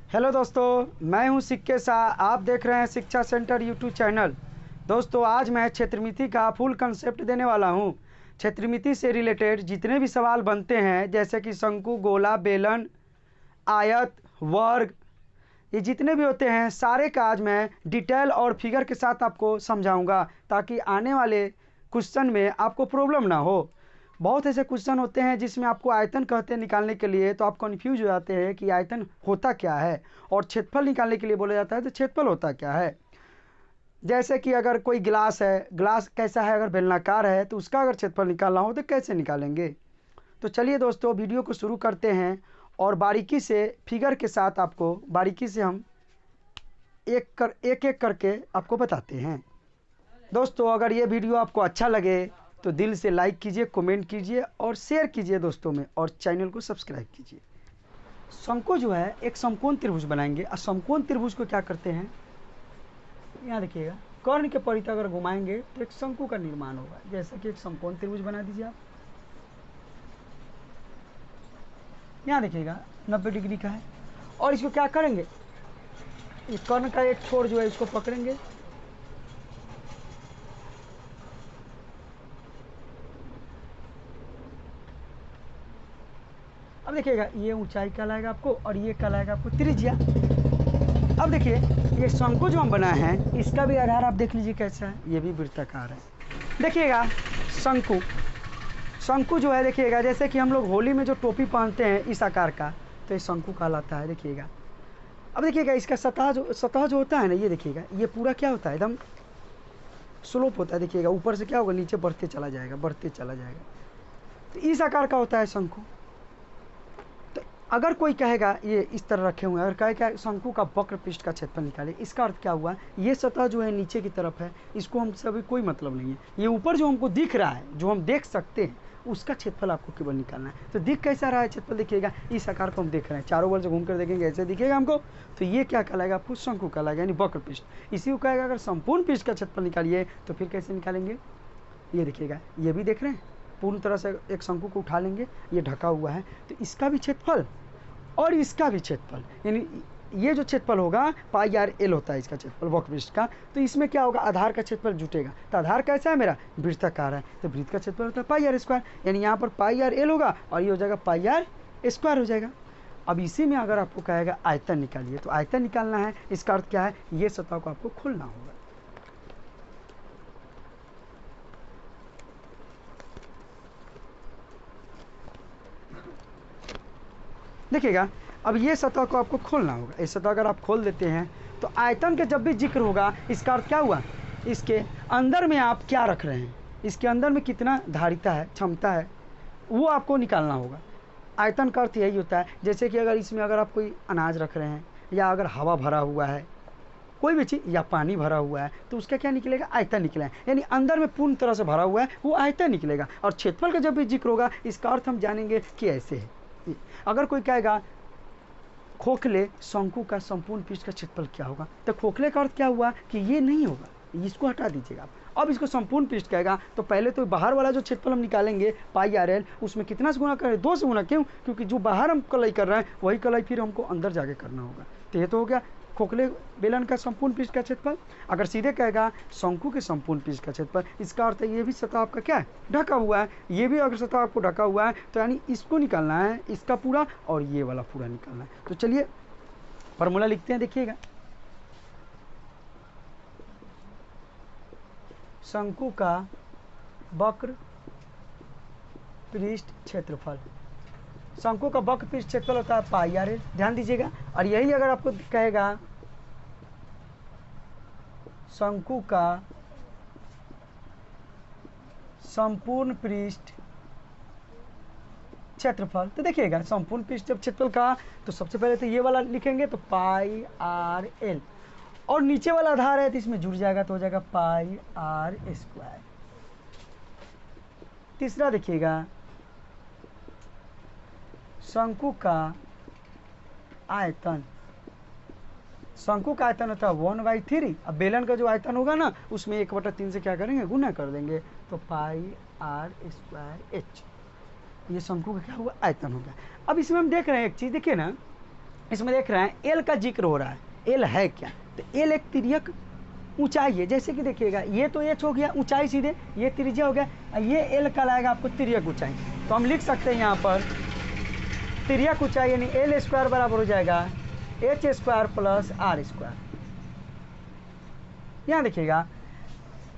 Hello दोस्तों, मैं हूं सिक्के शाह। आप देख रहे हैं शिक्षा सेंटर यूट्यूब चैनल। दोस्तों, आज मैं क्षेत्रमिति का फुल कंसेप्ट देने वाला हूं। क्षेत्रमिति से रिलेटेड जितने भी सवाल बनते हैं, जैसे कि शंकु, गोला, बेलन, आयत, वर्ग, ये जितने भी होते हैं सारे का आज मैं डिटेल और फिगर के साथ आपको समझाऊंगा, ताकि आने वाले क्वेश्चन में आपको प्रॉब्लम ना हो। बहुत ऐसे क्वेश्चन होते हैं जिसमें आपको आयतन कहते हैं निकालने के लिए, तो आप कन्फ्यूज हो जाते हैं कि आयतन होता क्या है, और क्षेत्रफल निकालने के लिए बोला जाता है तो क्षेत्रफल होता क्या है। जैसे कि अगर कोई गिलास है, गिलास कैसा है, अगर बेलनाकार है तो उसका अगर क्षेत्रफल निकालना हो तो कैसे निकालेंगे। तो चलिए दोस्तों, वीडियो को शुरू करते हैं और बारीकी से फिगर के साथ आपको बारीकी से हम एक एक करके आपको बताते हैं। दोस्तों, अगर ये वीडियो आपको अच्छा लगे तो दिल से लाइक कीजिए, कमेंट कीजिए और शेयर कीजिए दोस्तों में, और चैनल को सब्सक्राइब कीजिए। शंकु जो है एक समकोण त्रिभुज बनाएंगे, और समकोण त्रिभुज को क्या करते हैं, यहाँ देखिएगा, कर्ण के परितः अगर घुमाएंगे तो एक शंकु का निर्माण होगा। जैसे कि एक समकोण त्रिभुज बना दीजिए आप, यहाँ देखिएगा 90 डिग्री का है, और इसको क्या करेंगे, ये कर्ण का एक छोर जो है इसको पकड़ेंगे, अब देखिएगा ये ऊंचाई कहलाएगा आपको, और ये कहलाएगा आपको त्रिज्या। अब देखिए ये शंकु जो हम बनाए हैं, इसका भी आधार आप देख लीजिए कैसा है, ये भी वृत्ताकार है। देखिएगा शंकु जो है, देखिएगा जैसे कि हम लोग होली में जो टोपी पहनते हैं इस आकार का, तो ये शंकु कहलाता है। देखिएगा, अब देखिएगा इसका सतह जो होता है ना, ये देखिएगा ये पूरा क्या होता है, एकदम स्लोप होता है। देखिएगा ऊपर से क्या होगा, नीचे बढ़ते चला जाएगा। तो इस आकार का होता है शंकु। अगर कोई कहेगा ये इस तरह रखे हुए हैं, अगर कहेगा शंकु का वक्र पृष्ठ का क्षेत्रफल निकाले, इसका अर्थ क्या हुआ, ये सतह जो है नीचे की तरफ है, इसको हम सभी कोई मतलब नहीं है। ये ऊपर जो हमको दिख रहा है, जो हम देख सकते हैं, उसका क्षेत्रफल आपको केवल निकालना है। तो दिख कैसा रहा है क्षेत्रफल, देखिएगा इस आकार को हम देख रहे हैं, चारों ओर से घूम कर देखेंगे ऐसे दिखेगा हमको, तो ये क्या कहलाएगा आपको, शंकु कहलाएगा, यानी वक्र पृष्ठ। इसी को कहेगा अगर संपूर्ण पृष्ठ का क्षेत्रफल निकालिए, तो फिर कैसे निकालेंगे, ये देखिएगा ये भी देख रहे हैं, पूर्ण तरह से एक शंकु को उठा लेंगे, ये ढका हुआ है, तो इसका भी क्षेत्रफल और इसका भी क्षेत्रफल, यानी ये जो क्षेत्रफल होगा पाई आर एल होता है इसका क्षेत्रफल वक्र पृष्ठ का। तो इसमें क्या होगा, आधार का क्षेत्रफल जुटेगा। तो आधार कैसा है मेरा, वृत्ताकार है, तो वृत्त का क्षेत्रफल होता है पाई आर स्क्वायर, यानी यहाँ पर पाई आर एल होगा और ये हो जाएगा पाई आर स्क्वायर हो जाएगा। अब इसी में अगर आपको कहेगा आयतन निकालिए, तो आयतन निकालना है, इसका अर्थ क्या है, ये सतह को आपको खोलना होगा। देखिएगा, अब ये सतह को आपको खोलना होगा। इस सतह अगर आप खोल देते हैं तो आयतन के जब भी जिक्र होगा, इसका अर्थ क्या हुआ, इसके अंदर में आप क्या रख रहे हैं, इसके अंदर में कितना धारिता है, क्षमता है, वो आपको निकालना होगा। आयतन का अर्थ यही होता है, जैसे कि अगर इसमें अगर आप कोई अनाज रख रहे हैं, या अगर हवा भरा हुआ है, कोई भी चीज़, या पानी भरा हुआ है, तो उसका क्या निकलेगा, आयतन निकलेगा, यानी अंदर में पूर्ण तरह से भरा हुआ है वो आयतन निकलेगा। और क्षेत्रफल का जब भी जिक्र होगा, इसका अर्थ हम जानेंगे कि ऐसे है। अगर कोई कहेगा खोखले शंकु का संपूर्ण पृष्ठ का क्षेत्रफल क्या होगा, तो खोखले का अर्थ क्या हुआ कि ये नहीं होगा, इसको हटा दीजिएगा आप। अब इसको संपूर्ण पृष्ठ कहेगा, तो पहले तो बाहर वाला जो क्षेत्रफल हम निकालेंगे पाई आर एल, उसमें कितना से गुना करें, 2 से गुना। क्यों, क्योंकि जो बाहर हम कलाई कर रहे हैं वही कलाई फिर हमको अंदर जाके करना होगा। तो ये तो हो गया खोखले बेलन का संपूर्ण पृष्ठ का क्षेत्रफल। अगर सीधे कहेगा शंकु के संपूर्ण पृष्ठ का क्षेत्रफल, इसका अर्थ है ये भी सतह आपका क्या है, ढका हुआ है, ये भी अगर सतह आपको ढका हुआ है, तो यानी इसको निकालना है, इसका पूरा और ये वाला पूरा निकालना है। तो चलिए फॉर्मूला लिखते हैं। देखिएगा, शंकु का वक्र पृष्ठ क्षेत्रफल, शंकु का वक्र पृष्ठ क्षेत्रफल होता है पाई आर एल, ध्यान दीजिएगा। और यही अगर आपको कहेगा शंकु का संपूर्ण पृष्ठ क्षेत्रफल, तो देखिएगा संपूर्ण पृष्ठ जब क्षेत्रफल का, तो सबसे पहले तो ये वाला लिखेंगे, तो पाई आर एल, और नीचे वाला आधार है तो इसमें जुड़ जाएगा, तो हो जाएगा पाई आर स्क्वायर। तीसरा देखिएगा, शंकु का आयतन, शंकु का आयतन होता है 1/3। अब बेलन का जो आयतन होगा ना, उसमें 1/3 से क्या करेंगे, गुना कर देंगे, तो पाई आर स्क्वायर एच, ये शंकु का क्या हुआ, आयतन हो गया। अब इसमें हम देख रहे हैं एक चीज़, देखिए ना, इसमें देख रहे हैं एल का जिक्र हो रहा है। एल है क्या? तो एल एक तिर्यक ऊंचाई है। जैसे कि देखिएगा ये तो एच हो गया ऊंचाई सीधे, ये त्रिज्या हो गया, ये एल कहलाएगा आपको तिर्यक ऊंचाई। तो हम लिख सकते हैं यहाँ पर तिर्यक ऊंचाई यानी एल स्क्वायर बराबर हो जाएगा H square plus R square. यहाँ देखिएगा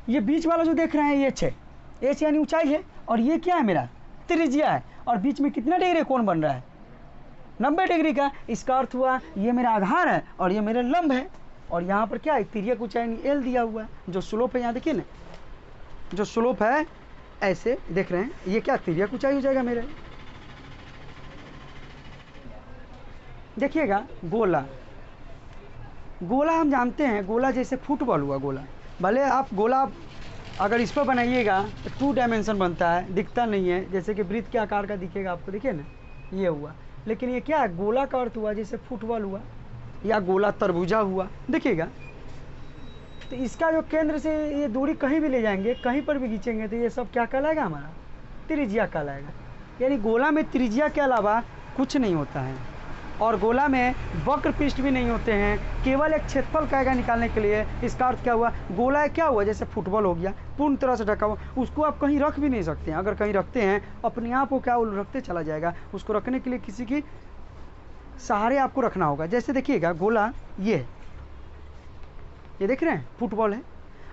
ये बीच वाला जो देख रहे हैं ये एच है, एच यानी ऊंचाई है, और ये क्या है मेरा त्रिज्या है, और बीच में कितना डिग्री कोण बन रहा है 90 डिग्री का। इसका अर्थ हुआ ये मेरा आधार है और ये मेरा लंब है, और यहाँ पर क्या है तिर्यक ऊंचाई एल दिया हुआ है। जो स्लोप है यहाँ देखिए ना, जो स्लोप है ऐसे देख रहे हैं, ये क्या तिर्यक ऊंचाई हो जाएगा मेरे। देखिएगा गोला, गोला हम जानते हैं, गोला जैसे फुटबॉल हुआ गोला, भले आप गोला अगर इस पर बनाइएगा तो 2 डायमेंशन बनता है, दिखता नहीं है, जैसे कि वृत्त के आकार का दिखेगा आपको, देखिए ना ये हुआ। लेकिन ये क्या है गोला का अर्थ हुआ जैसे फुटबॉल हुआ या गोला तरबूजा हुआ, देखिएगा। तो इसका जो केंद्र से ये दूरी कहीं भी ले जाएंगे, कहीं पर भी खींचेंगे तो ये सब क्या कहलाएगा हमारा त्रिज्या कहलाएगा। यानी गोला में त्रिज्या के अलावा कुछ नहीं होता है, और गोला में वक्र पृष्ठ भी नहीं होते हैं, केवल एक क्षेत्रफल कहेगा निकालने के लिए। इसका अर्थ क्या हुआ, गोला क्या हुआ जैसे फुटबॉल हो गया पूर्ण तरह से ढका हुआ, उसको आप कहीं रख भी नहीं सकते हैं। अगर कहीं रखते हैं अपने आप वो क्या रखते चला जाएगा, उसको रखने के लिए किसी की सहारे आपको रखना होगा। जैसे देखिएगा गोला ये देख रहे हैं फुटबॉल है,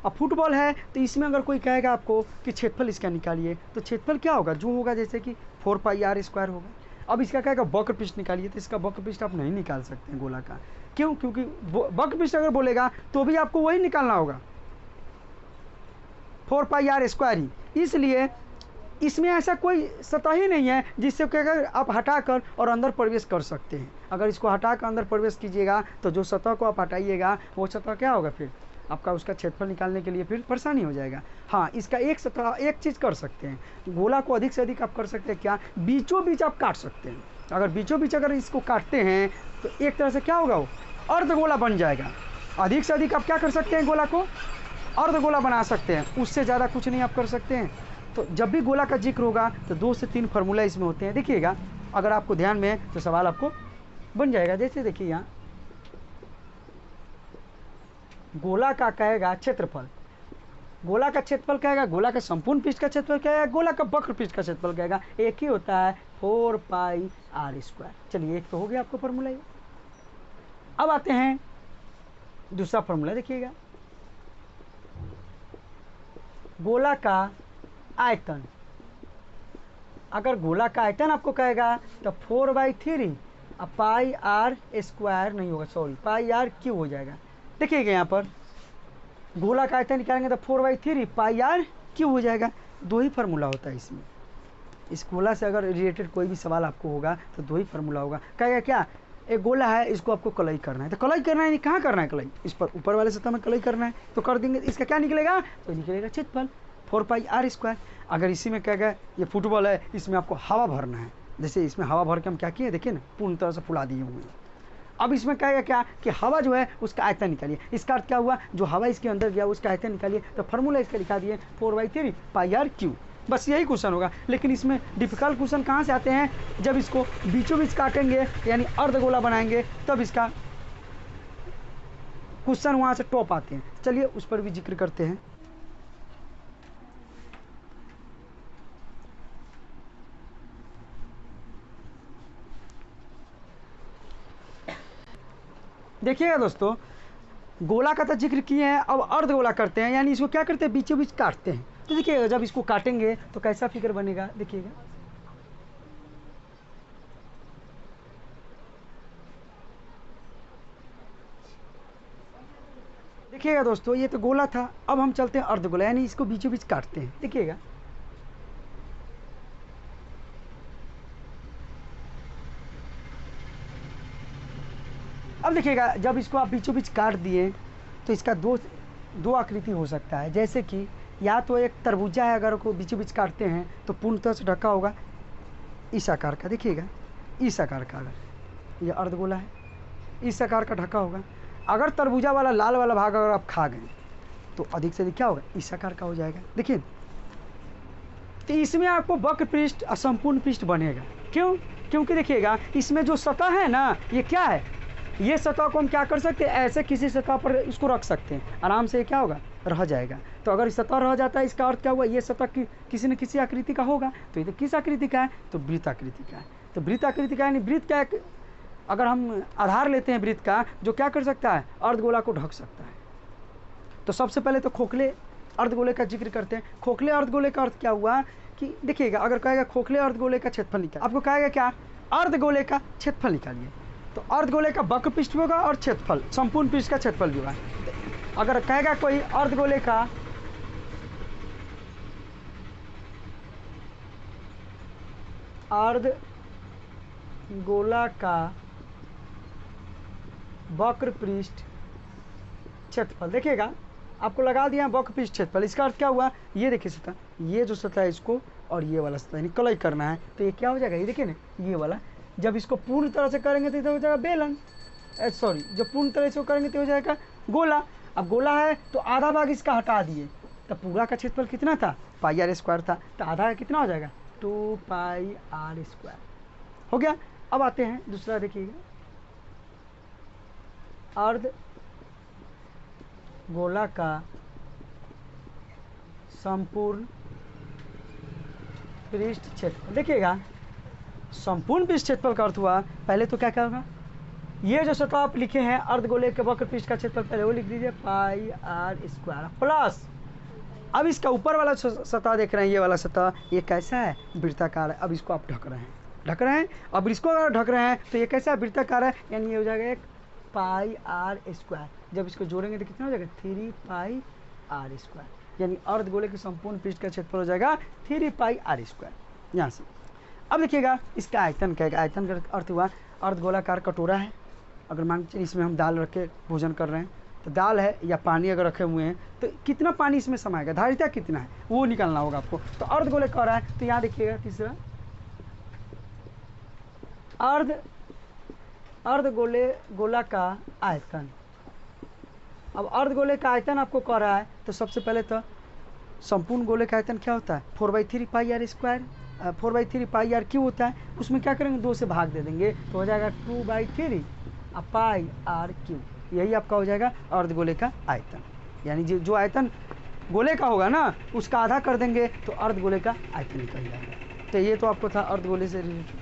अब फुटबॉल है तो इसमें अगर कोई कहेगा आपको कि क्षेत्रफल इसका निकालिए, तो क्षेत्रफल क्या होगा जो होगा जैसे कि 4 पाई आर स्क्वायर होगा। अब इसका कहेगा वक्र पृष्ठ निकालिए, तो इसका वक्र पृष्ठ आप नहीं निकाल सकते हैं गोला का। क्यों? क्योंकि वक्र पृष्ठ अगर बोलेगा तो भी आपको वही निकालना होगा 4 पाई आर स्क्वायर ही। इसलिए इसमें ऐसा कोई सतह ही नहीं है जिससे कहेगा आप हटाकर और अंदर प्रवेश कर सकते हैं। अगर इसको हटाकर अंदर प्रवेश कीजिएगा तो जो सतह को आप हटाइएगा वो सतह क्या होगा, फिर आपका उसका क्षेत्रफल निकालने के लिए फिर परेशानी हो जाएगा। हाँ, इसका एक सतह एक चीज़ कर सकते हैं, गोला को अधिक से अधिक आप कर सकते हैं क्या, बीचों बीच आप काट सकते हैं। अगर बीचों बीच अगर इसको काटते हैं तो एक तरह से क्या होगा वो अर्धगोला बन जाएगा। अधिक से अधिक आप क्या कर सकते हैं, गोला को अर्धगोला बना सकते हैं, उससे ज़्यादा कुछ नहीं आप कर सकते हैं। तो जब भी गोला का जिक्र होगा तो 2 से 3 फार्मूला इसमें होते हैं। देखिएगा अगर आपको ध्यान में तो सवाल आपको बन जाएगा। जैसे देखिए यहाँ गोला का कहेगा क्षेत्रफल, गोला का क्षेत्रफल कहेगा, गोला का संपूर्ण पृष्ठ का क्षेत्रफल कहेगा, गोला का वक्र पृष्ठ का क्षेत्रफल कहेगा, एक ही होता है 4 पाई आर स्क्वायर। चलिए एक तो हो गया आपको फार्मूला ये। अब आते हैं दूसरा फार्मूला। देखिएगा गोला का आयतन, अगर गोला का आयतन आपको कहेगा तो 4/3 अब पाई आर स्क्वायर नहीं होगा, सॉरी पाई आर क्यूब हो जाएगा। देखिएगा यहाँ पर गोला का आयतन निकालेंगे तो 4/3 पाई आर क्यूब हो जाएगा। 2 ही फार्मूला होता है इसमें। इस गोला से अगर रिलेटेड कोई भी सवाल आपको होगा तो 2 ही फार्मूला होगा। कहेगा क्या, एक गोला है इसको आपको कलई करना है, तो कलई करना है कहाँ करना है कलई, इस पर ऊपर वाले सतह में कलई करना है तो कर देंगे। इसका क्या निकलेगा, तो निकलेगा क्षेत्रफल 4 पाई आर स्क्वायर। अगर इसी में कहेगा ये फुटबॉल है, इसमें आपको हवा भरना है, जैसे इसमें हवा भर के हम क्या किए देखिए ना पूर्ण तरह से फुला दिए हुए हैं। अब इसमें कहेगा क्या कि हवा जो है उसका आयतन निकालिए। इसका अर्थ क्या हुआ, जो हवा इसके अंदर गया उसका आयतन निकालिए, तो फार्मूला इसका लिखा दिए 4/3 पाई आर क्यूब। बस यही क्वेश्चन होगा। लेकिन इसमें डिफिकल्ट क्वेश्चन कहाँ से आते हैं, जब इसको बीचों बीच काटेंगे यानी अर्धगोला बनाएंगे तब इसका क्वेश्चन वहाँ से टॉप आते हैं। चलिए उस पर भी जिक्र करते हैं। देखिएगा दोस्तों गोला का तो जिक्र किए हैं, अब अर्धगोला करते हैं, यानी इसको क्या करते हैं बीचों बीच काटते हैं। तो देखिएगा जब इसको काटेंगे तो कैसा फिगर बनेगा, देखिएगा देखिएगा दोस्तों ये तो गोला था, अब हम चलते हैं अर्धगोला यानी इसको बीचों बीच काटते हैं। देखिएगा अब देखिएगा जब इसको आप बीचों बीच काट दिए तो इसका दो आकृति हो सकता है। जैसे कि या तो एक तरबूजा है, अगर को बीचों बीच काटते हैं तो पूर्णतः से ढका होगा इस आकार का, देखिएगा इस आकार का, अगर ये अर्धगोला है इस आकार का ढका होगा। अगर तरबूजा वाला लाल वाला भाग अगर आप खा गए तो अधिक से अधिक क्या होगा इस आकार का हो जाएगा। देखिए तो इसमें आपको वक्र पृष्ठ असंपूर्ण पृष्ठ बनेगा। क्यों? क्योंकि देखिएगा इसमें जो सतह है ना, ये क्या है, ये सतह को हम क्या कर सकते हैं, ऐसे किसी सतह पर इसको रख सकते हैं, आराम से ये क्या होगा, रह जाएगा। तो अगर सतह रह जाता है, इसका अर्थ क्या हुआ, ये सतह किसी न किसी आकृति का होगा। तो ये तो किस आकृति का है, तो वृत्त आकृति का है। तो वृत्त आकृति का यानी वृत्त क्या है, अगर हम आधार लेते हैं वृत्त का, जो क्या कर सकता है, अर्धगोला को ढक सकता है। तो सबसे पहले तो खोखले अर्धगोले का जिक्र करते हैं। खोखले अर्धगोले का अर्थ क्या हुआ कि देखिएगा, अगर कहेगा खोखले अर्धगोले का क्षेत्रफल निकाल, आपको कहेगा क्या, अर्धगोले का क्षेत्रफल निकालिए। तो अर्धगोले का वक्र पृष्ठ होगा और क्षेत्रफल संपूर्ण पृष्ठ का क्षेत्रफल भी होगा। अगर कहेगा कोई अर्धगोले का अर्धगोला का वक्र पृष्ठ क्षेत्रफल, देखिएगा आपको लगा दिया वक्र पृष्ठ क्षेत्रफल। इसका अर्थ क्या हुआ, ये देखिए सतह, ये जो सतह है इसको और ये वाला सतह यानी कलई करना है, तो ये क्या हो जाएगा, ये देखिए ना, ये वाला जब इसको पूर्ण तरह से करेंगे तो हो जाएगा बेलन, सॉरी जब पूर्ण तरह से करेंगे तो हो जाएगा गोला। अब गोला है तो आधा भाग इसका हटा दिए, तो पूरा का क्षेत्रफल कितना था, पाई आर स्क्वायर था, तो आधा कितना हो जाएगा, 2 पाई आर स्क्वायर हो गया। अब आते हैं दूसरा, देखिएगा अर्ध गोला का संपूर्ण पृष्ठ क्षेत्रफल। देखिएगा संपूर्ण पृष्ठ क्षेत्रफल का अर्थ हुआ, पहले तो क्या क्या होगा, ये जो सतह आप लिखे हैं अर्धगोले के वक्र पृष्ठ का क्षेत्रफल, पहले वो लिख दीजिए पाई आर स्क्वायर प्लस, अब इसका ऊपर वाला सतह देख रहे हैं, ये वाला सतह, ये कैसा है, वृत्ताकार है। अब इसको आप ढक रहे हैं, अब इसको अगर ढक रहे हैं तो ये कैसा है, वृत्ताकार है, यानी ये हो जाएगा एक पाई आर स्क्वायर। जब इसको जोड़ेंगे तो कितना हो जाएगा, 3 पाई आर स्क्वायर, यानी अर्धगोले के संपूर्ण पृष्ठ का क्षेत्रफल हो जाएगा 3 पाई आर स्क्वायर यहाँ से। अब देखिएगा इसका आयतन क्या है, आयतन का अर्थ हुआ अर्धगोलाकार कटोरा है, अगर मान लीजिए इसमें हम दाल रख के भोजन कर रहे हैं, तो दाल है या पानी अगर रखे हुए हैं तो कितना पानी इसमें समाएगा, धारिता कितना है वो निकालना होगा आपको। तो अर्धगोले कह रहा है, तो यहाँ देखिएगा तीसरा गोला का आयतन। अब अर्धगोले का आयतन आपको कह रहा है, तो सबसे पहले तो संपूर्ण गोले का आयतन क्या होता है, 4/3 पाई आर स्क्वायर, 4/3 पाई आर क्यों होता है, उसमें क्या करेंगे, 2 से भाग दे देंगे तो हो जाएगा 2/3 पाई आर क्यू, यही आपका हो जाएगा अर्धगोले का आयतन। यानी जो आयतन गोले का होगा ना, उसका आधा कर देंगे तो अर्धगोले का आयतन निकल जाएगा। तो ये तो आपको था अर्धगोले से रिलेटेड।